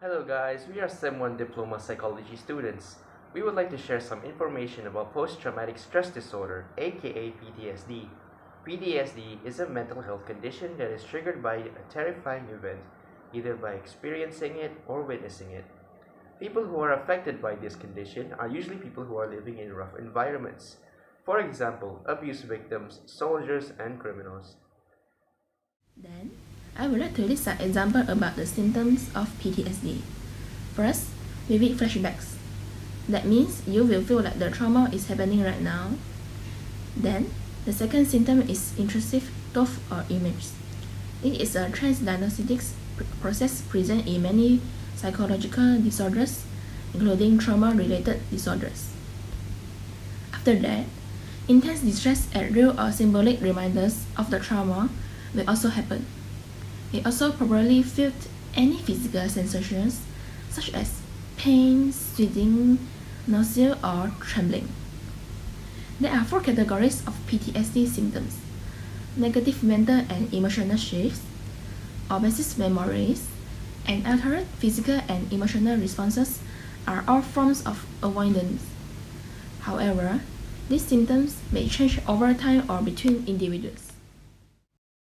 Hello guys, we are Sem 1 Diploma Psychology students. We would like to share some information about post-traumatic stress disorder, aka PTSD. PTSD is a mental health condition that is triggered by a terrifying event, either by experiencing it or witnessing it. People who are affected by this condition are usually people who are living in rough environments. For example, abuse victims, soldiers, and criminals. Then, I would like to list some examples about the symptoms of PTSD. First, vivid flashbacks. That means you will feel like the trauma is happening right now. Then, the second symptom is intrusive thought or image. It is a transdiagnostic process present in many psychological disorders, including trauma-related disorders. After that, intense distress at real or symbolic reminders of the trauma will also happen. It also probably felt any physical sensations such as pain, sweating, nausea, or trembling. There are 4 categories of PTSD symptoms: negative mental and emotional shifts, obsessive memories, and altered physical and emotional responses are all forms of avoidance. However, these symptoms may change over time or between individuals.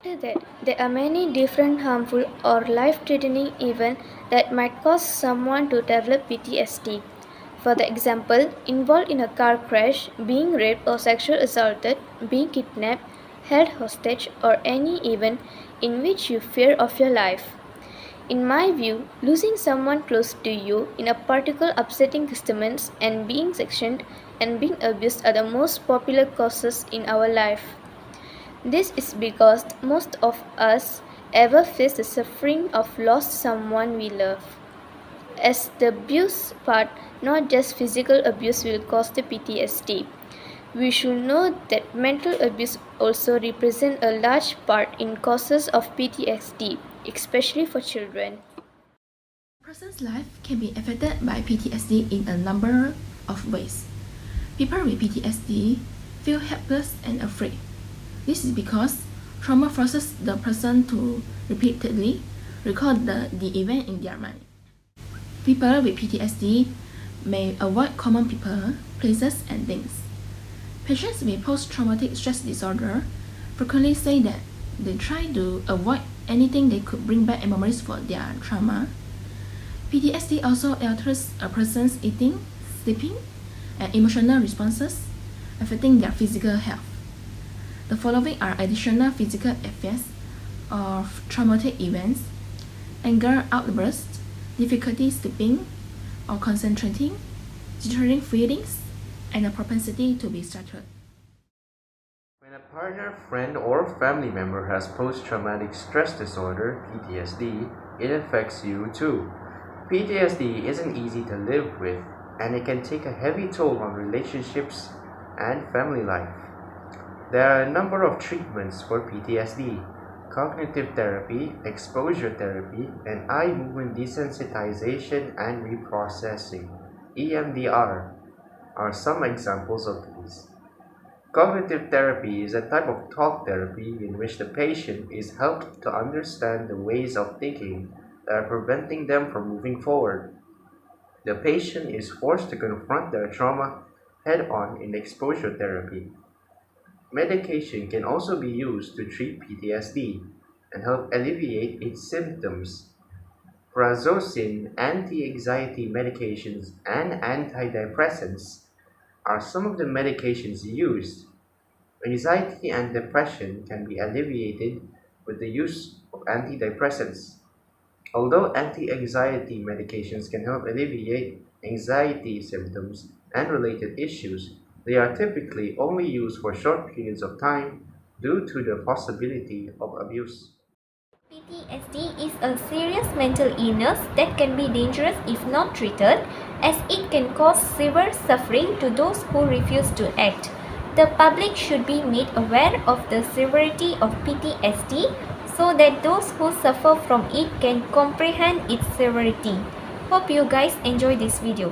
After that, there are many different harmful or life-threatening events that might cause someone to develop PTSD. For the example, involved in a car crash, being raped or sexually assaulted, being kidnapped, held hostage, or any event in which you fear of your life. In my view, losing someone close to you in a particular upsetting circumstance and being sectioned and being abused are the most popular causes in our life. This is because most of us ever face the suffering of lost someone we love. As the abuse part, not just physical abuse will cause the PTSD. We should know that mental abuse also represents a large part in causes of PTSD, especially for children. A person's life can be affected by PTSD in a number of ways. People with PTSD feel helpless and afraid. This is because trauma forces the person to repeatedly recall the event in their mind. People with PTSD may avoid common people, places, and things. Patients with post-traumatic stress disorder frequently say that they try to avoid anything that could bring back memories for their trauma. PTSD also alters a person's eating, sleeping, and emotional responses, affecting their physical health. The following are additional physical effects of traumatic events: anger outbursts, difficulty sleeping or concentrating, jittering feelings, and a propensity to be startled. When a partner, friend, or family member has post-traumatic stress disorder, PTSD, it affects you too. PTSD isn't easy to live with, and it can take a heavy toll on relationships and family life. There are a number of treatments for PTSD. Cognitive therapy, exposure therapy, and eye movement desensitization and reprocessing, EMDR, are some examples of these. Cognitive therapy is a type of talk therapy in which the patient is helped to understand the ways of thinking that are preventing them from moving forward. The patient is forced to confront their trauma head-on in exposure therapy. Medication can also be used to treat PTSD and help alleviate its symptoms. Prazosin, anti-anxiety medications, and antidepressants are some of the medications used. Anxiety and depression can be alleviated with the use of antidepressants. Although anti-anxiety medications can help alleviate anxiety symptoms and related issues, they are typically only used for short periods of time due to the possibility of abuse. PTSD is a serious mental illness that can be dangerous if not treated, as it can cause severe suffering to those who refuse to act. The public should be made aware of the severity of PTSD so that those who suffer from it can comprehend its severity. Hope you guys enjoy this video.